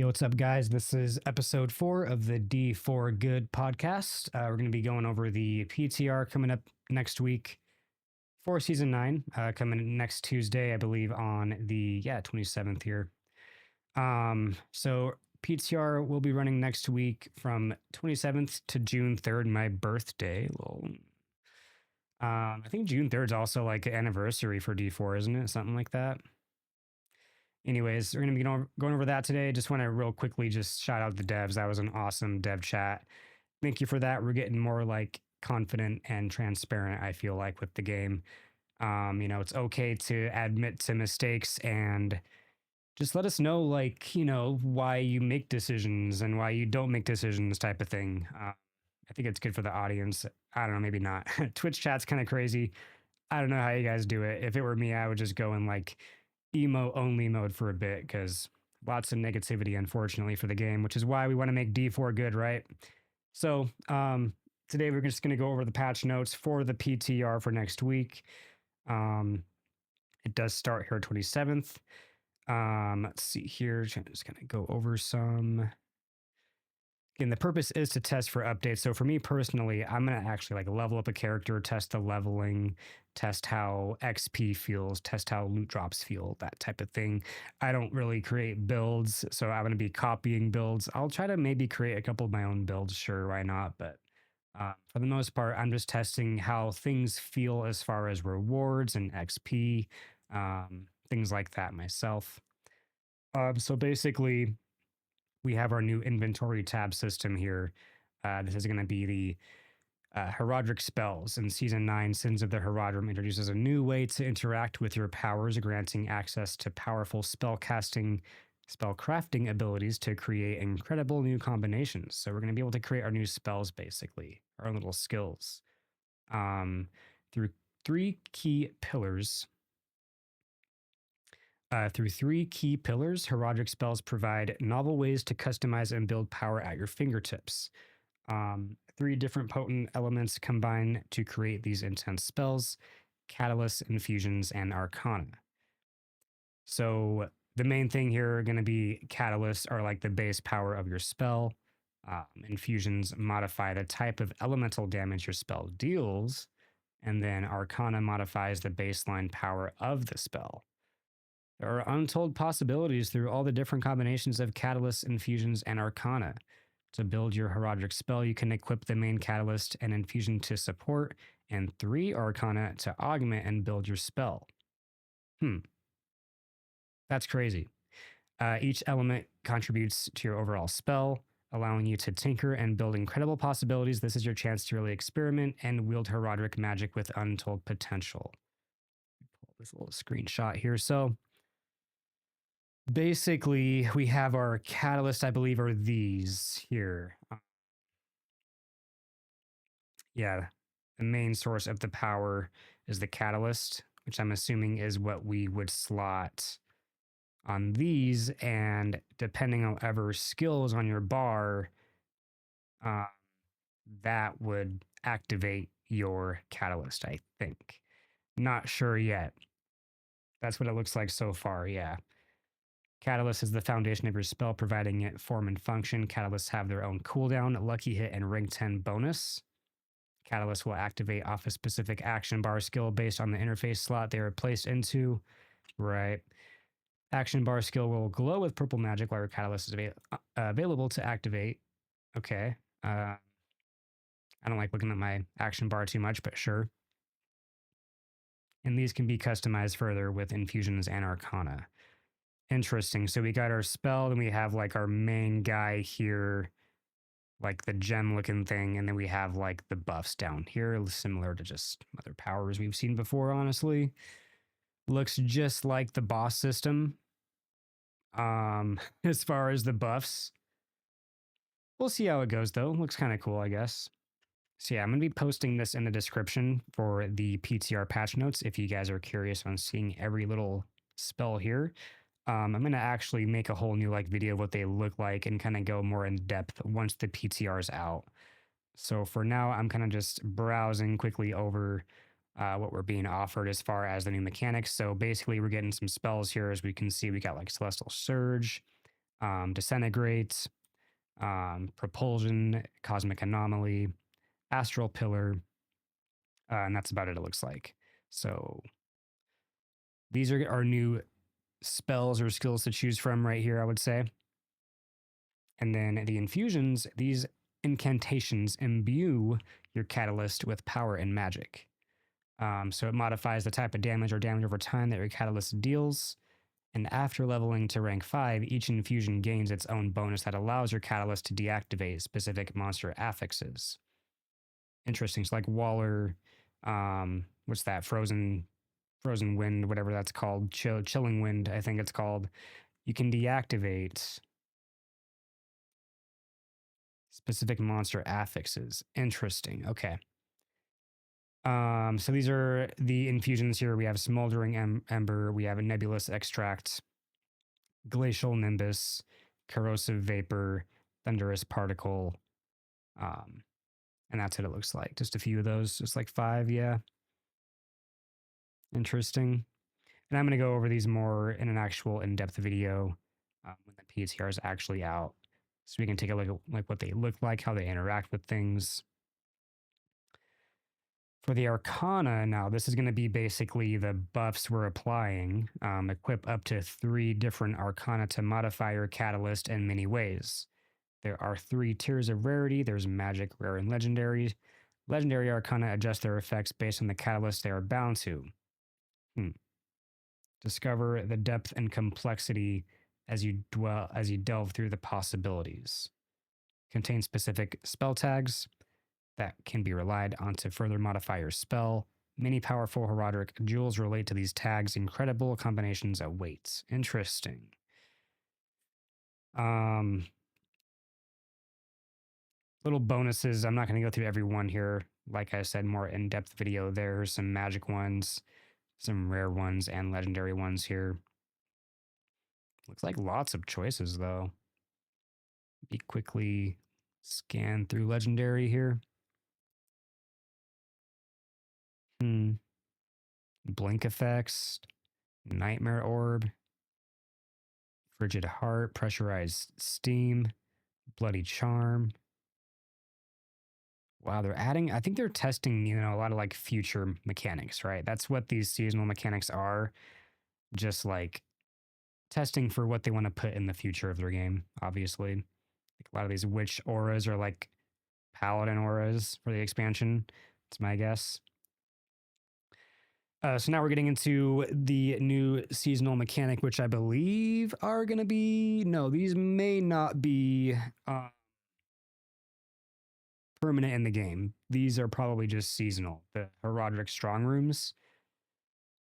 Yo, what's up, guys? This is episode 4 of the D4GOOD podcast. We're going to be going over the PTR coming up next week for season 9, coming next Tuesday, I believe, on the 27th here. So PTR will be running next week from 27th to June 3rd, my birthday. I think June 3rd is also like an anniversary for D4, isn't it? Something like that. Anyways, we're going to be going over that today. Just want to real quickly just shout out the devs. That was an awesome dev chat. Thank you for that. We're getting more like confident and transparent, I feel like, with the game. It's okay to admit to mistakes and just let us know, like, why you make decisions and why you don't make decisions type of thing. I think it's good for the audience. I don't know, maybe not. Twitch chat's kind of crazy. I don't know how you guys do it. If it were me, I would just go in like emo only mode for a bit because lots of negativity, unfortunately, for the game, which is why we want to make D4 good, right? So today we're just going to go over the patch notes for the PTR for next week. It does start here 27th. Let's see here. Just going to go over some. And the purpose is to test for updates. So for me personally, I'm going to actually like level up a character, test the leveling, test how XP feels, test how loot drops feel, that type of thing. I don't really create builds, so I'm going to be copying builds. I'll try to maybe create a couple of my own builds, sure, why not? But for the most part, I'm just testing how things feel as far as rewards and XP, things like that myself. So basically, we have our new inventory tab system here. This is going to be the Horadric Spells. In Season 9, Sins of the Horadrim introduces a new way to interact with your powers, granting access to powerful spellcasting, spellcrafting abilities to create incredible new combinations. So we're going to be able to create our new spells, basically, our own little skills. Through three key pillars, Horadric Spells provide novel ways to customize and build power at your fingertips. 3 different potent elements combine to create these intense spells: catalysts, infusions, and arcana. So the main thing here are going to be catalysts are like the base power of your spell. Infusions modify the type of elemental damage your spell deals. And then arcana modifies the baseline power of the spell. There are untold possibilities through all the different combinations of catalysts, infusions, and arcana. To build your Horadric spell, you can equip the main catalyst and infusion to support, and 3 arcana to augment and build your spell. That's crazy. Each element contributes to your overall spell, allowing you to tinker and build incredible possibilities. This is your chance to really experiment and wield Horadric magic with untold potential. Pull this little screenshot here. So basically, we have our catalyst, I believe, are these here. The main source of the power is the catalyst, which I'm assuming is what we would slot on these. And depending on whatever skills on your bar, that would activate your catalyst, I think. Not sure yet. That's what it looks like so far, yeah. Catalyst is the foundation of your spell, providing it form and function. Catalysts have their own cooldown, lucky hit, and rank 10 bonus. Catalyst will activate off a specific action bar skill based on the interface slot they are placed into. Right. Action bar skill will glow with purple magic while your catalyst is available to activate. Okay. I don't like looking at my action bar too much, but sure. And these can be customized further with infusions and arcana. Interesting. So we got our spell, then we have like our main guy here, like the gem looking thing, and then we have like the buffs down here, similar to just other powers we've seen before, honestly. Looks just like the boss system. As far as the buffs. We'll see how it goes though. Looks kind of cool, I guess. So yeah, I'm going to be posting this in the description for the PTR patch notes if you guys are curious on seeing every little spell here. I'm going to actually make a whole new like video of what they look like and kind of go more in depth once the PTR is out. So for now, I'm kind of just browsing quickly over what we're being offered as far as the new mechanics. So basically, we're getting some spells here. As we can see, we got like Celestial Surge, Disintegrate, Propulsion, Cosmic Anomaly, Astral Pillar, and that's about it, it looks like. So these are our new spells or skills to choose from right here, I would say. And then the infusions, these incantations imbue your catalyst with power and magic. So it modifies the type of damage or damage over time that your catalyst deals. And after leveling to rank 5, each infusion gains its own bonus that allows your catalyst to deactivate specific monster affixes. Interesting. So like Waller, what's that? Frozen Wind, whatever that's called. Chilling Wind, I think it's called. You can deactivate specific monster affixes. Interesting. Okay. So these are the infusions here. We have Smoldering Ember, we have a Nebulous Extract, Glacial Nimbus, Corrosive Vapor, Thunderous Particle, and that's what it looks like. Just a few of those, just like 5, yeah. Interesting. And I'm going to go over these more in an actual in-depth video when the PTR is actually out, so we can take a look at like what they look like, how they interact with things. For the Arcana now, this is going to be basically the buffs we're applying. Equip up to 3 different Arcana to modify your catalyst in many ways. There are 3 tiers of rarity. There's Magic, Rare, and Legendary. Legendary Arcana adjust their effects based on the catalyst they are bound to. Discover the depth and complexity as you delve through the possibilities. Contain specific spell tags that can be relied on to further modify your spell. Many powerful Horadric Jewels relate to these tags. Incredible combinations await. Interesting. Little bonuses. I'm not going to go through every one here. Like I said, more in-depth video. There's some magic ones, some rare ones, and legendary ones here. Looks like lots of choices, though. Be quickly scan through legendary here. Blink effects, Nightmare Orb, Frigid Heart, Pressurized Steam, Bloody Charm. Wow, they're adding, I think they're testing, a lot of like future mechanics, right? That's what these seasonal mechanics are. Just like testing for what they want to put in the future of their game, obviously. Like a lot of these witch auras are like paladin auras for the expansion. It's my guess. So now we're getting into the new seasonal mechanic, which I believe are going to be... No, these may not be permanent in the game. These are probably just seasonal. The Horadric Strongrooms.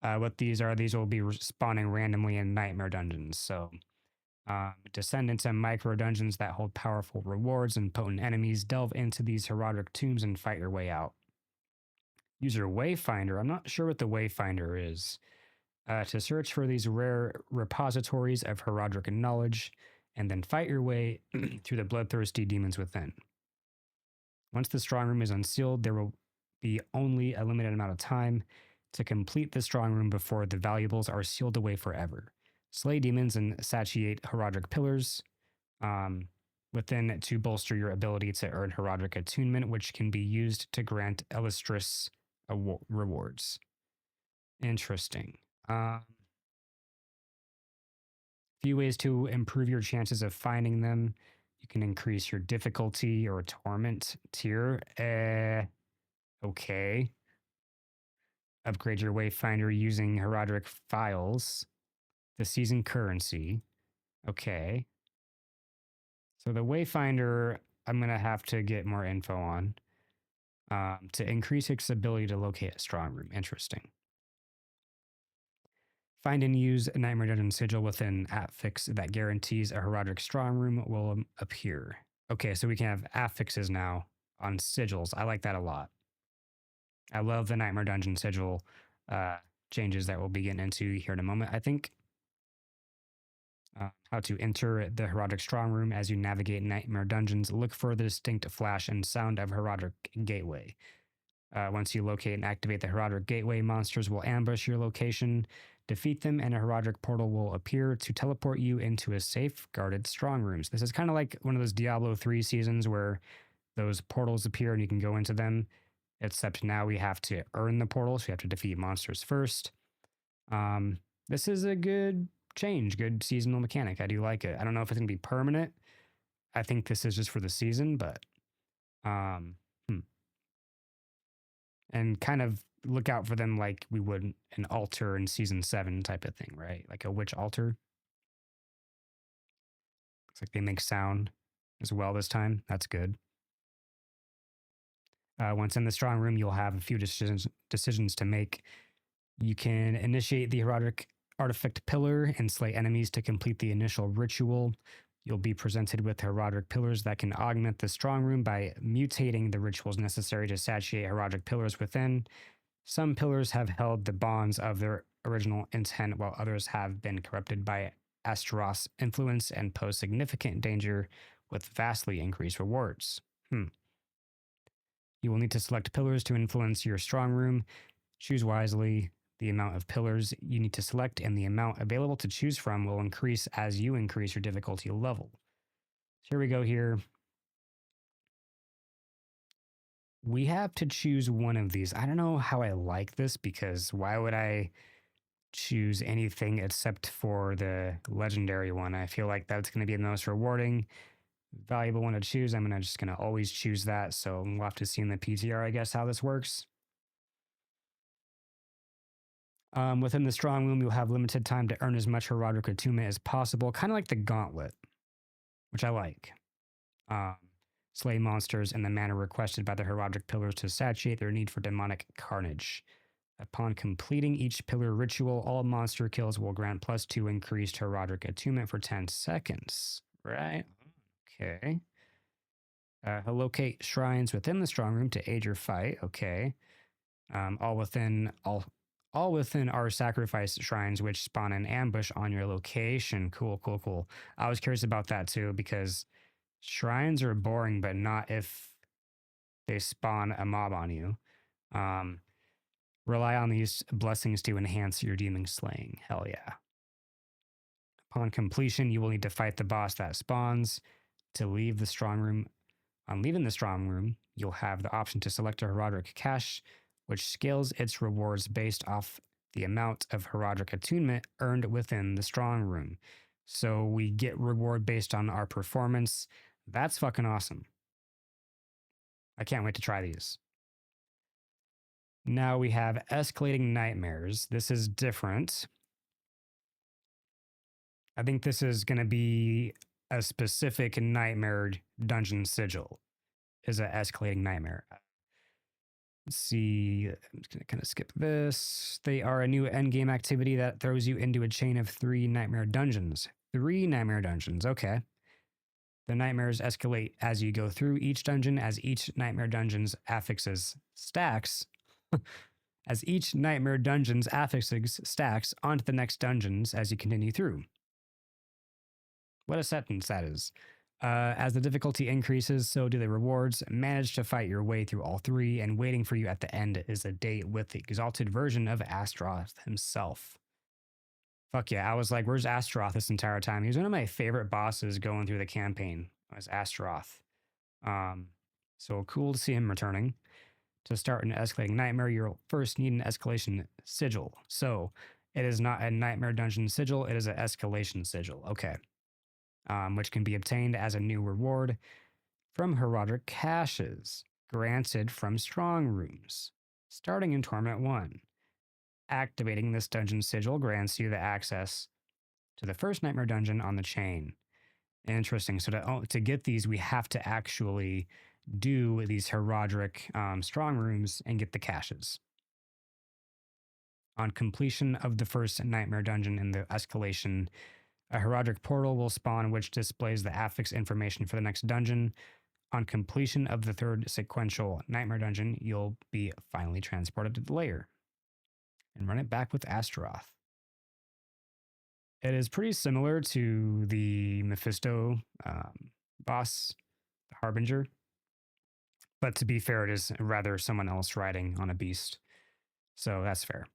What these are, these will be spawning randomly in nightmare dungeons. So descend into micro dungeons that hold powerful rewards and potent enemies. Delve into these Horadric tombs and fight your way out. Use your Wayfinder. I'm not sure what the Wayfinder is. To search for these rare repositories of Horadric knowledge, and then fight your way through the bloodthirsty demons within. Once the strong room is unsealed, there will be only a limited amount of time to complete the strong room before the valuables are sealed away forever. Slay demons and satiate Horadric pillars within to bolster your ability to earn Horadric attunement, which can be used to grant illustrious rewards. Interesting. Few ways to improve your chances of finding them. You can increase your difficulty or torment tier. Okay. Upgrade your Wayfinder using Horadric files. The season currency. Okay. So the Wayfinder, I'm going to have to get more info on. To increase its ability to locate a strong room. Interesting. Find and use a Nightmare Dungeon sigil within affix that guarantees a Horadric strong room will appear. Okay, so we can have affixes now on sigils. I like that a lot. I love the Nightmare Dungeon sigil changes that we'll be getting into here in a moment. I think how to enter the Horadric strong room as you navigate Nightmare Dungeons. Look for the distinct flash and sound of Horadric Gateway. Once you locate and activate the Horadric Gateway, monsters will ambush your location. Defeat them, and a Horadric portal will appear to teleport you into a safe-guarded Strongrooms. This is kind of like one of those Diablo 3 seasons where those portals appear and you can go into them, except now we have to earn the portal, so we have to defeat monsters first. This is a good change, good seasonal mechanic. I do like it. I don't know if it's going to be permanent. I think this is just for the season, but and kind of look out for them like we would an altar in season 7 type of thing, right? Like a witch altar. Looks like they make sound as well this time. That's good. Once in the strong room, you'll have a few decisions to make. You can initiate the Horadric artifact pillar and slay enemies to complete the initial ritual. You'll be presented with Horadric pillars that can augment the strong room by mutating the rituals necessary to satiate Horadric pillars within. Some pillars have held the bonds of their original intent, while others have been corrupted by Astaroth's influence and pose significant danger with vastly increased rewards. You will need to select pillars to influence your strong room. Choose wisely. The amount of pillars you need to select and the amount available to choose from will increase as you increase your difficulty level. So here we go here. We have to choose one of these. I don't know how I like this, because why would I choose anything except for the legendary one? I feel like that's going to be the most rewarding, valuable one to choose. I'm just going to always choose that. So we'll have to see in the PTR, I guess, how this works. Within the strong room, you'll have limited time to earn as much Horadric attunement as possible, kind of like the gauntlet, which I like. Slay monsters in the manner requested by the Horadric pillars to satiate their need for demonic carnage. Upon completing each pillar ritual, all monster kills will grant +2 increased Horadric attunement for 10 seconds. Right? Okay. Locate shrines within the strong room to aid your fight. Okay. All within our sacrifice shrines, which spawn an ambush on your location. Cool. I was curious about that too, because shrines are boring, but not if they spawn a mob on you. Rely on these blessings to enhance your demon slaying. Hell yeah. Upon completion, you will need to fight the boss that spawns. To leave the strong room, on leaving the strong room, you'll have the option to select a Horadric cache, which scales its rewards based off the amount of Horadric attunement earned within the strong room. So we get reward based on our performance. That's fucking awesome. I can't wait to try these. Now we have Escalating Nightmares. This is different. I think this is going to be a specific nightmare dungeon sigil. Is an Escalating Nightmare. Let's see, I'm just going to kind of skip this. They are a new endgame activity that throws you into a chain of 3 nightmare dungeons. 3 nightmare dungeons, okay. The nightmares escalate as you go through each dungeon, as each nightmare dungeon's affixes stacks. As each nightmare dungeon's affixes stacks onto the next dungeons as you continue through. What a sentence that is. As the difficulty increases, so do the rewards. Manage to fight your way through all 3, and waiting for you at the end is a date with the exalted version of Astaroth himself. Fuck yeah, I was like, where's Astaroth this entire time? He was one of my favorite bosses going through the campaign, was Astaroth. So cool to see him returning. To start an escalating nightmare, you'll first need an escalation sigil. So it is not a nightmare dungeon sigil, it is an escalation sigil. Okay. Which can be obtained as a new reward from Horadric caches, granted from strong rooms, starting in Torment 1. Activating this dungeon sigil grants you the access to the first nightmare dungeon on the chain. Interesting. So to get these, we have to actually do these Horadric strong rooms and get the caches. On completion of the first nightmare dungeon in the escalation, a Horadric portal will spawn, which displays the affix information for the next dungeon. On completion of the third sequential nightmare dungeon, you'll be finally transported to the lair and run it back with Astaroth. It is pretty similar to the Mephisto boss, the Harbinger. But to be fair, it is rather someone else riding on a beast. So that's fair.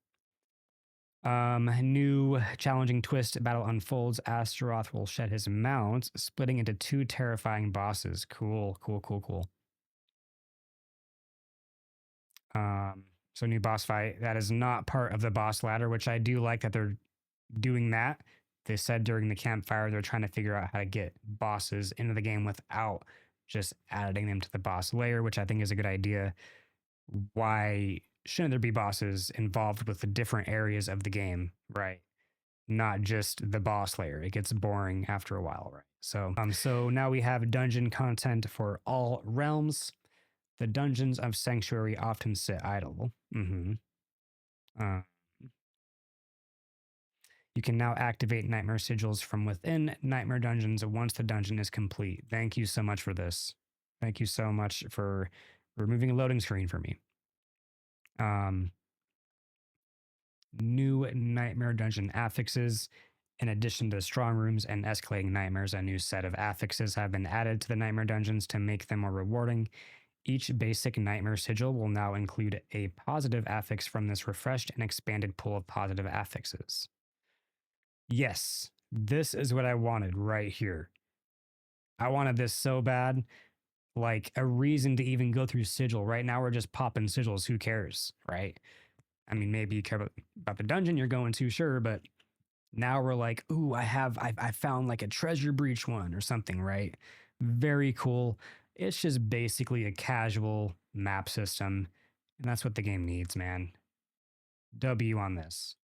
New challenging twist. Battle unfolds. Astaroth will shed his mount, splitting into 2 terrifying bosses. Cool, cool, cool, cool. So new boss fight. That is not part of the boss ladder, which I do like that they're doing that. They said during the campfire they're trying to figure out how to get bosses into the game without just adding them to the boss layer, which I think is a good idea. Why shouldn't there be bosses involved with the different areas of the game, right? Not just the boss layer. It gets boring after a while, right? So now we have dungeon content for all realms. The dungeons of Sanctuary often sit idle. You can now activate Nightmare Sigils from within Nightmare Dungeons once the dungeon is complete. Thank you so much for this. Thank you so much for removing a loading screen for me. New Nightmare Dungeon affixes. In addition to Strongrooms and Escalating Nightmares, a new set of affixes have been added to the Nightmare Dungeons to make them more rewarding. Each basic Nightmare Sigil will now include a positive affix from this refreshed and expanded pool of positive affixes. Yes, this is what I wanted right here. I wanted this so bad. Like a reason to even go through Sigil. Right now we're just popping Sigils. Who cares, right? I mean, maybe you care about the dungeon you're going to, sure, but now we're like, ooh, I found like a treasure breach one or something, right? Very cool. It's just basically a casual map system, and that's what the game needs, man. W on this.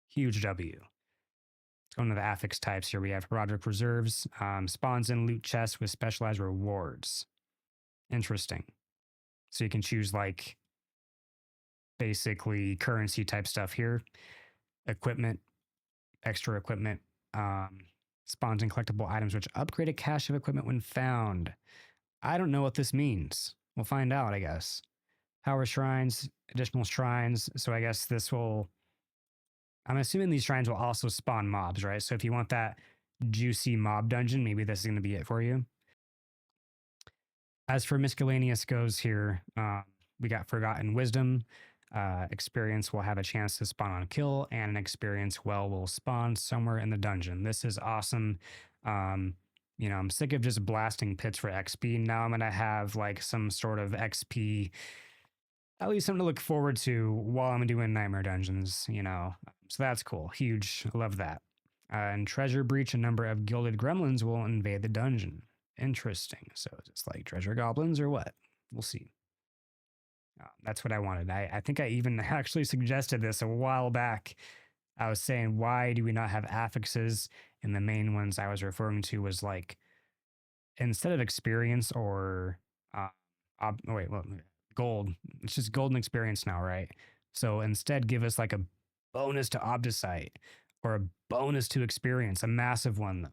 Huge W. Let's go into the affix types here. We have Horadric Reserves, spawns in loot chests with specialized rewards. Interesting. So you can choose like basically currency type stuff here. Equipment, extra equipment, spawns in collectible items which upgrade a cache of equipment when found. I don't know what this means. We'll find out, I guess. Power shrines, additional shrines. So I guess this will, I'm assuming these shrines will also spawn mobs, right? So if you want that juicy mob dungeon, maybe this is going to be it for you. As for miscellaneous goes here, we got Forgotten Wisdom. Experience will have a chance to spawn on kill, and an experience well will spawn somewhere in the dungeon. This is awesome. You know, I'm sick of just blasting pits for XP. Now I'm going to have like some sort of XP, at least something to look forward to while I'm doing Nightmare Dungeons, you know. So that's cool. Huge. Love that. And Treasure Breach, a number of gilded gremlins will invade the dungeon. Interesting. So is this like treasure goblins or what? We'll see. That's what I wanted. I think I even actually suggested this a while back. I was saying, why do we not have affixes? And the main ones I was referring to was like, instead of experience or, gold. It's just golden experience now, right? So instead, give us like a bonus to Obdicite or a bonus to experience, a massive one though.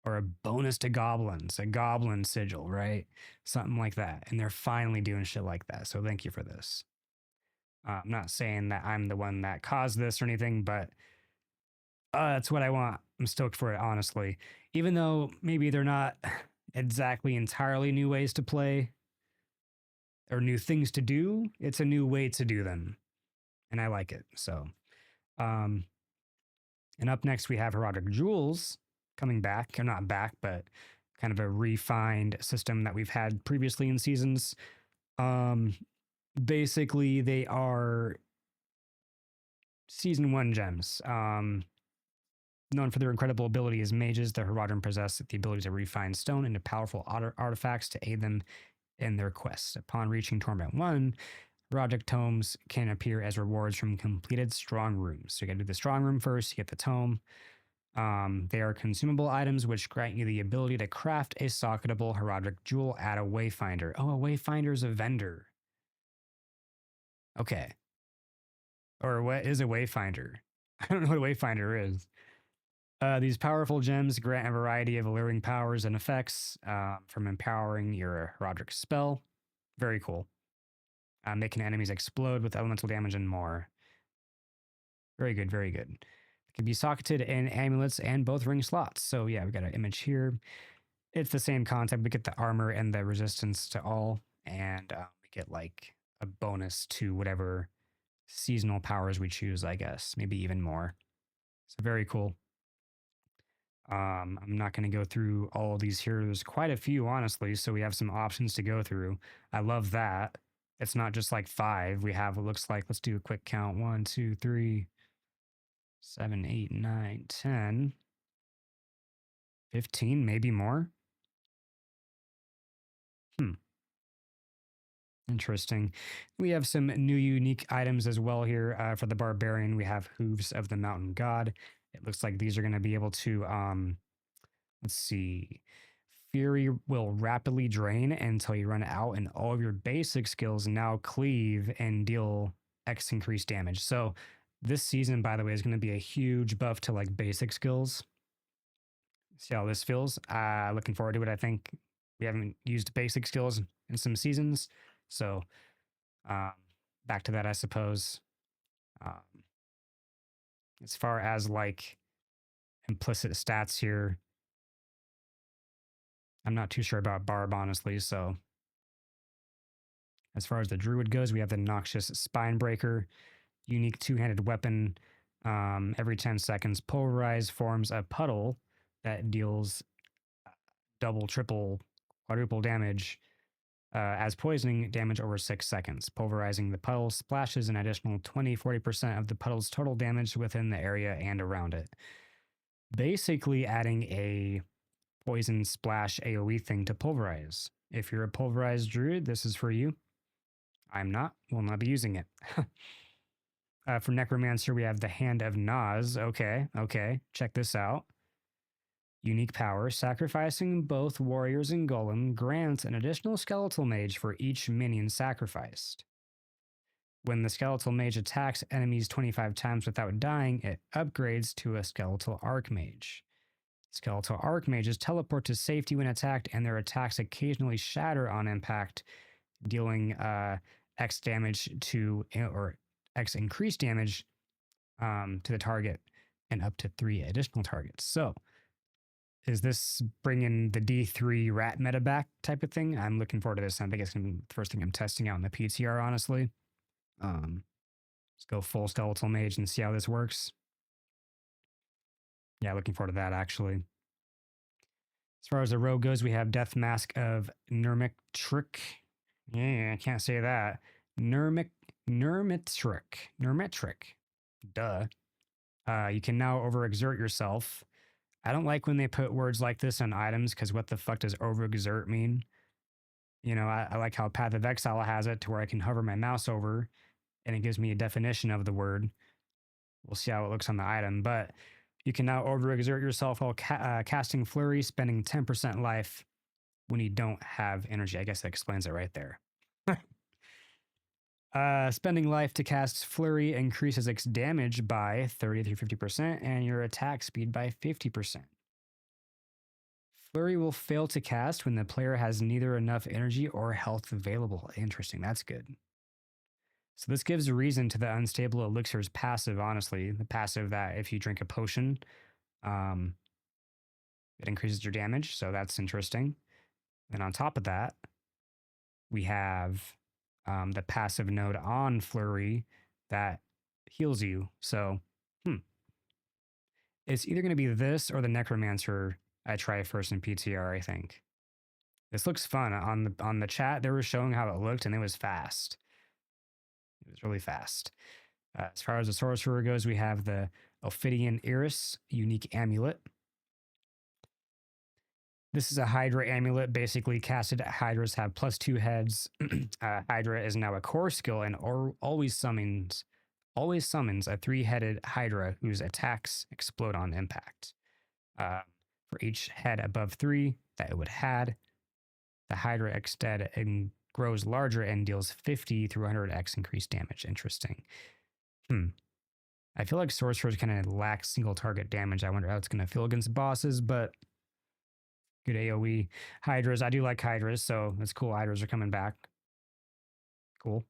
Or a bonus to goblins, a goblin sigil, right? Something like that. And they're finally doing shit like that. So thank you for this. I'm not saying that I'm the one that caused this or anything, but that's what I want. I'm stoked for it, honestly. Even though maybe they're not exactly entirely new ways to play or new things to do, it's a new way to do them. And I like it. So, and up next we have Horadric Jewels coming back, or not back, but kind of a refined system that we've had previously in seasons. Basically, they are Season 1 gems. Known for their incredible ability as mages, the Horadrim possess the ability to refine stone into powerful artifacts to aid them in their quests. Upon reaching Torment 1, Horadric tomes can appear as rewards from completed strong rooms. So you gotta do the strong room first, you get the tome. They are consumable items which grant you the ability to craft a socketable Horadric jewel at a wayfinder. Oh, a wayfinder is a vendor. Okay. Or what is a wayfinder? I don't know what a wayfinder is. These powerful gems grant a variety of alluring powers and effects from empowering your Horadric spell. Very cool. Making enemies explode with elemental damage and more. Very good, very good. It can be socketed in amulets and both ring slots. So yeah, we got an image here. It's the same concept. We get the armor and the resistance to all, and we get like a bonus to whatever seasonal powers we choose, I guess. Maybe even more. So very cool. I'm not going to go through all of these here. There's quite a few, honestly. So we have some options to go through. I love that. It's not just like 5. We have, it looks like, let's do a quick count. 1, 2, 3, 7, 8, 9, 10, 15, maybe more. Interesting. We have some new unique items as well here. For the Barbarian, we have Hooves of the Mountain God. It looks like these are going to be able to, let's see. Fury will rapidly drain until you run out, and all of your basic skills now cleave and deal X increased damage. So this season, by the way, is going to be a huge buff to like basic skills. See how this feels. Looking forward to it. I think we haven't used basic skills in some seasons. So back to that, I suppose. Um, as far as like implicit stats here, I'm not too sure about Barb, honestly. So as far as the Druid goes, we have the Noxious Spine Breaker, unique two-handed weapon. Every 10 seconds, Pulverize forms a puddle that deals double, triple, quadruple damage as poisoning damage over 6 seconds. Pulverizing the puddle splashes an additional 20-40% of the puddle's total damage within the area and around it. Basically adding a poison splash AoE thing to pulverize. If you're a pulverized druid, this is for you. I'm not. Will not be using it. For Necromancer, we have the Hand of Naz. Okay. Check this out. Unique power, sacrificing both warriors and golem grants an additional skeletal mage for each minion sacrificed. When the skeletal mage attacks enemies 25 times without dying, it upgrades to a skeletal archmage. Skeletal archmages teleport to safety when attacked, and their attacks occasionally shatter on impact, dealing X damage to, or X increased damage to the target and up to 3 additional targets. So, is this bringing the D3 rat meta back type of thing? I'm looking forward to this. I think it's going to be the first thing I'm testing out in the PTR, honestly. Let's go full skeletal mage and see how this works. Yeah, looking forward to that, actually. As far as the rogue goes, we have Death Mask of Nurmitric. Yeah, I can't say that. Nurmitric. Duh. You can now overexert yourself. I don't like when they put words like this on items, because what the fuck does overexert mean? You know, I like how Path of Exile has it to where I can hover my mouse over and it gives me a definition of the word. We'll see how it looks on the item, but you can now overexert yourself while casting Flurry, spending 10% life when you don't have energy. I guess that explains it right there. Spending life to cast Flurry increases its damage by 30-50% and your attack speed by 50%. Flurry will fail to cast when the player has neither enough energy or health available. Interesting, that's good. So this gives a reason to the Unstable Elixir's passive, honestly. The passive that if you drink a potion, it increases your damage, so that's interesting. And on top of that, we have the passive node on Flurry that heals you. So, it's either going to be this or the Necromancer I try first in PTR, I think. This looks fun. On the chat, they were showing how it looked, and it was fast. It was really fast. As far as the Sorcerer goes, we have the Ophidian Iris unique amulet. This is a Hydra amulet. Basically, casted Hydras have +2 heads. Hydra is now a core skill and always summons a 3-headed Hydra whose attacks explode on impact. For each head above 3 that it would had, the Hydra instead grows larger and deals 50 through 100x increased damage. Interesting. I feel like Sorcerers kind of lack single target damage. I wonder how it's going to feel against bosses, but good AoE. Hydras, I do like Hydras, so it's cool. Hydras are coming back. Cool.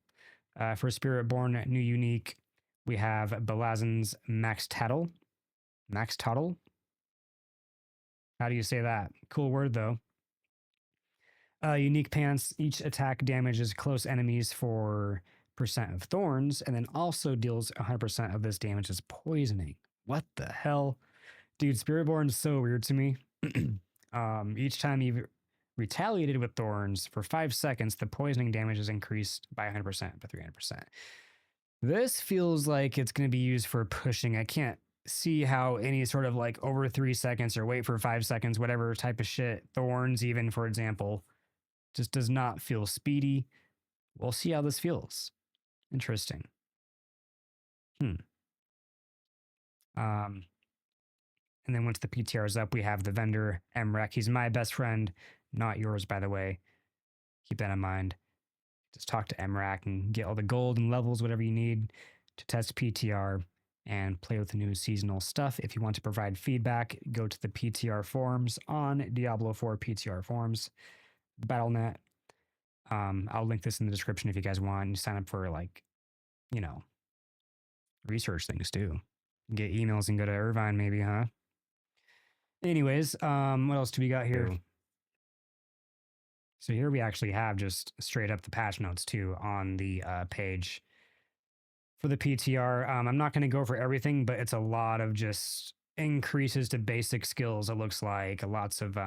For Spiritborn, new unique, we have Belazin's Max Tattle. Max Tuttle? How do you say that? Cool word, though. Unique pants. Each attack damages close enemies for of thorns, and then also deals 100% of this damage as poisoning. What the hell? Dude, Spiritborn is so weird to me. Each time you've retaliated with thorns for 5 seconds, the poisoning damage is increased by 100%, by 300%. This feels like it's going to be used for pushing. I can't see how any sort of like over 3 seconds or wait for 5 seconds, whatever type of shit, thorns even, for example, just does not feel speedy. We'll see how this feels. Interesting. And then once the PTR is up, we have the vendor, Emrek. He's my best friend, not yours, by the way. Keep that in mind. Just talk to Emrek and get all the gold and levels, whatever you need to test PTR and play with the new seasonal stuff. If you want to provide feedback, go to the PTR forums on Diablo 4 PTR forums, Battle.net. I'll link this in the description if you guys want. You sign up for, like, you know, research things too. Get emails and go to Irvine maybe, huh? Anyways, what else do we got here? So here we actually have just straight up the patch notes too on the page for the PTR. I'm not going to go for everything, but it's a lot of just increases to basic skills. It looks like lots of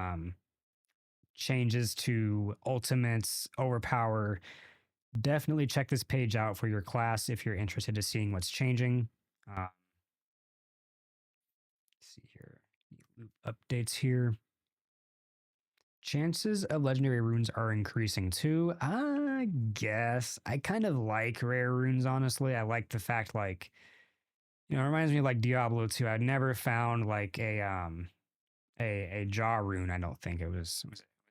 changes to ultimates, overpower. Definitely check this page out for your class if you're interested in seeing what's changing. Let's see here. Loop updates here. Chances of legendary runes are increasing too. I guess I kind of like rare runes, honestly. I like the fact, like, you know, it reminds me of like Diablo 2. I'd never found like a jaw rune. I don't think it was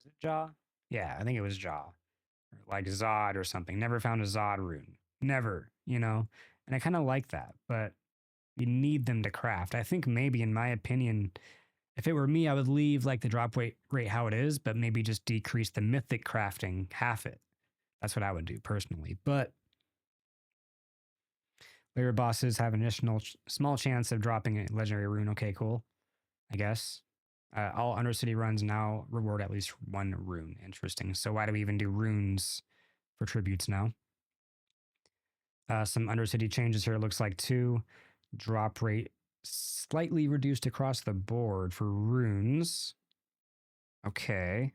it jaw? Yeah, I think it was jaw. Or like Zod or something. Never found a Zod rune. Never, you know. And I kind of like that, but you need them to craft. I think maybe, in my opinion, if it were me, I would leave like the drop rate how it is, but maybe just decrease the mythic crafting, half it. That's what I would do personally. But layer bosses have an additional small chance of dropping a legendary rune. Okay, cool. I guess. All Undercity runs now reward at least 1 rune. Interesting. So why do we even do runes for tributes now? Some Undercity changes here. It looks like 2. Drop rate slightly reduced across the board for runes. Okay.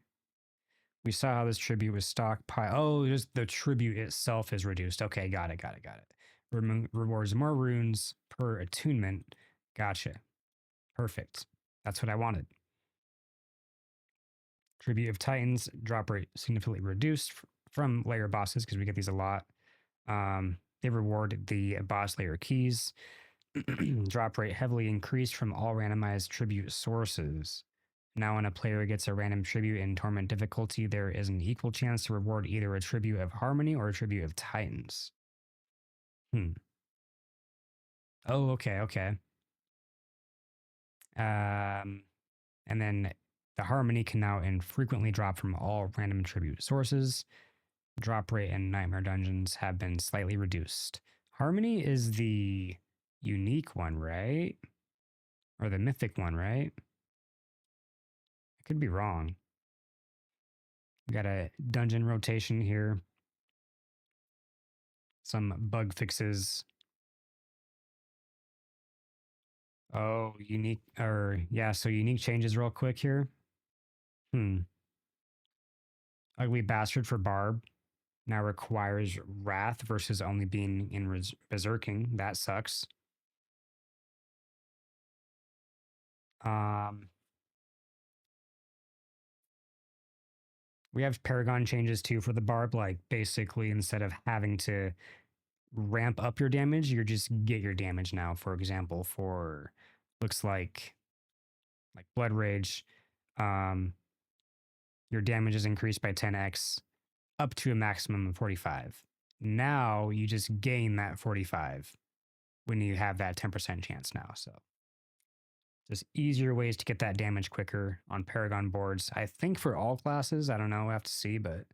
We saw how this tribute was stockpiled. Oh, just the tribute itself is reduced. Okay, got it. Rewards more runes per attunement. Gotcha. Perfect. That's what I wanted. Tribute of Titans, drop rate significantly reduced from layer bosses because we get these a lot. They reward the boss layer keys. Drop rate heavily increased from all randomized tribute sources. Now when a player gets a random tribute in Torment difficulty, there is an equal chance to reward either a tribute of Harmony or a tribute of Titans. Oh, okay. And then the Harmony can now infrequently drop from all random tribute sources. Drop rate in Nightmare Dungeons have been slightly reduced. Harmony is the unique one, right? Or the mythic one, right? I could be wrong. We got a dungeon rotation here. Some bug fixes. Oh, unique, or yeah, so unique changes real quick here. Ugly Bastard for Barb now requires Wrath versus only being in Berserking. That sucks. We have Paragon changes too for the Barb. Like basically, instead of having to ramp up your damage, you just get your damage now. For example, for looks like Blood Rage, your damage is increased by 10x up to a maximum of 45. Now you just gain that 45 when you have that 10% chance now. So just easier ways to get that damage quicker on Paragon boards. I think for all classes, I don't know, we'll have to see, but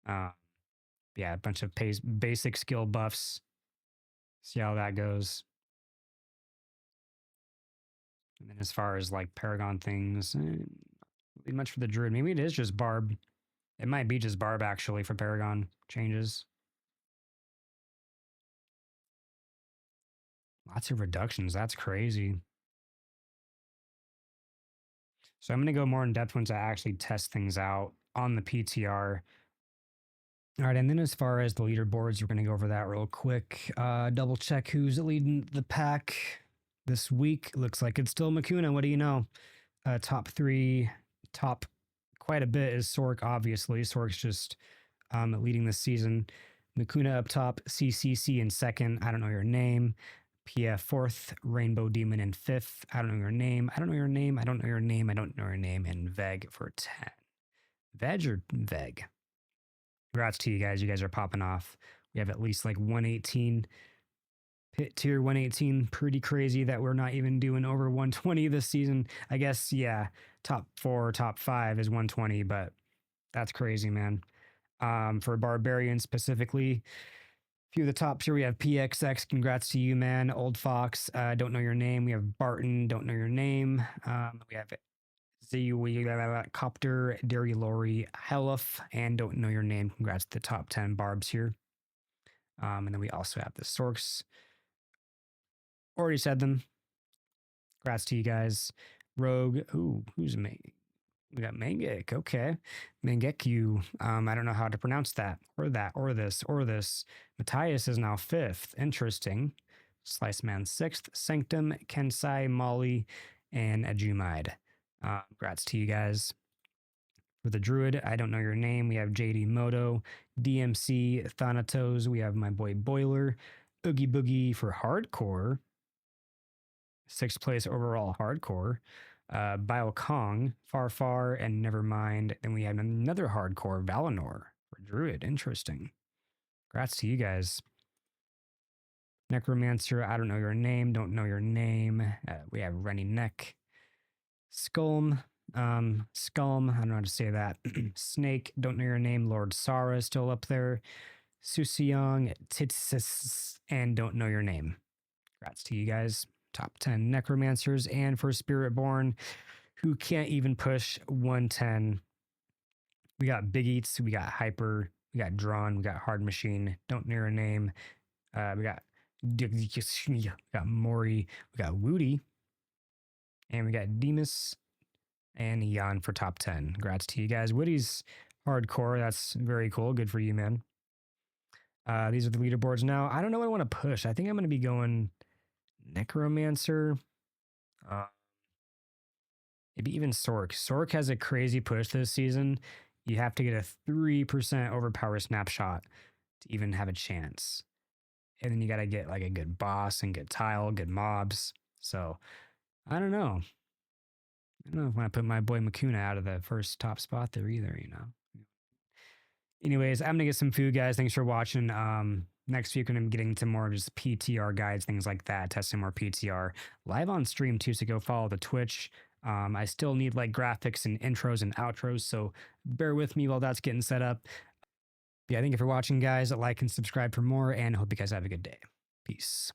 yeah, a bunch of basic skill buffs. See how that goes. And then as far as like Paragon things, not really much for the Druid. Maybe it is just Barb. It might be just Barb actually for Paragon changes. Lots of reductions. That's crazy. So I'm going to go more in depth once I actually test things out on the PTR. All right, and then as far as the leaderboards, we're going to go over that real quick. Double check who's leading the pack this week. Looks like it's still Makuna. What do you know? Top 3, top quite a bit is Sork, obviously. Sork's just leading this season. Makuna up top, CCC in second. I don't know your name. PF fourth, Rainbow Demon in fifth. I don't know your name. I don't know your name. I don't know your name. I don't know your name. And Veg for 10. Veg or Veg? Congrats to you guys. You guys are popping off. We have at least like 118 pit tier 118. Pretty crazy that we're not even doing over 120 this season. I guess, yeah, top 4, top 5 is 120, but that's crazy, man. For Barbarian specifically, a few of the tops here, we have PXX. Congrats to you, man. Old Fox, don't know your name. We have Barton, don't know your name. We have Copter, Derry Lori, Helluff, and don't know your name. Congrats to the top 10 Barbs here. And then we also have the Sorks. Already said them. Congrats to you guys. Rogue, ooh, who's me? We got Mangek, okay. Mangekyu, I don't know how to pronounce that, or this. Matthias is now 5th, interesting. Slice Man 6th, Sanctum, Kensai, Molly, and Ajumide. Congrats to you guys. For the Druid, I don't know your name. We have JD Moto, DMC, Thanatos. We have my boy Boiler, Oogie Boogie for Hardcore. 6th place overall Hardcore. Bio Kong, Far, and Nevermind. Then we have another Hardcore, Valinor for Druid. Interesting. Congrats to you guys. Necromancer, I don't know your name. Don't know your name. We have Rennie Neck. Skulm, I don't know how to say that. Snake, don't know your name. Lord Sara still up there. Susiong, Titsis, and don't know your name. Congrats to you guys. Top 10 Necromancers. And for Spiritborn, who can't even push 110. We got Big Eats, we got Hyper, we got Drawn, we got Hard Machine, don't know your name. We got Mori, we got Woody, and we got Demus and Jan for top 10. Congrats to you guys. Woody's hardcore. That's very cool. Good for you, man. These are the leaderboards now. I don't know what I want to push. I think I'm going to be going Necromancer. Maybe even Sork. Sork has a crazy push this season. You have to get a 3% overpower snapshot to even have a chance. And then you got to get like a good boss and good tile, good mobs. So I don't know. I don't know if I want to put my boy Makuna out of the first top spot there either, you know. Anyways, I'm going to get some food, guys. Thanks for watching. Next week, I'm getting into more of just PTR guides, things like that, testing more PTR. Live on stream, too, so go follow the Twitch. I still need like graphics and intros and outros, so bear with me while that's getting set up. Yeah, thank you for watching, guys. Like and subscribe for more, and hope you guys have a good day. Peace.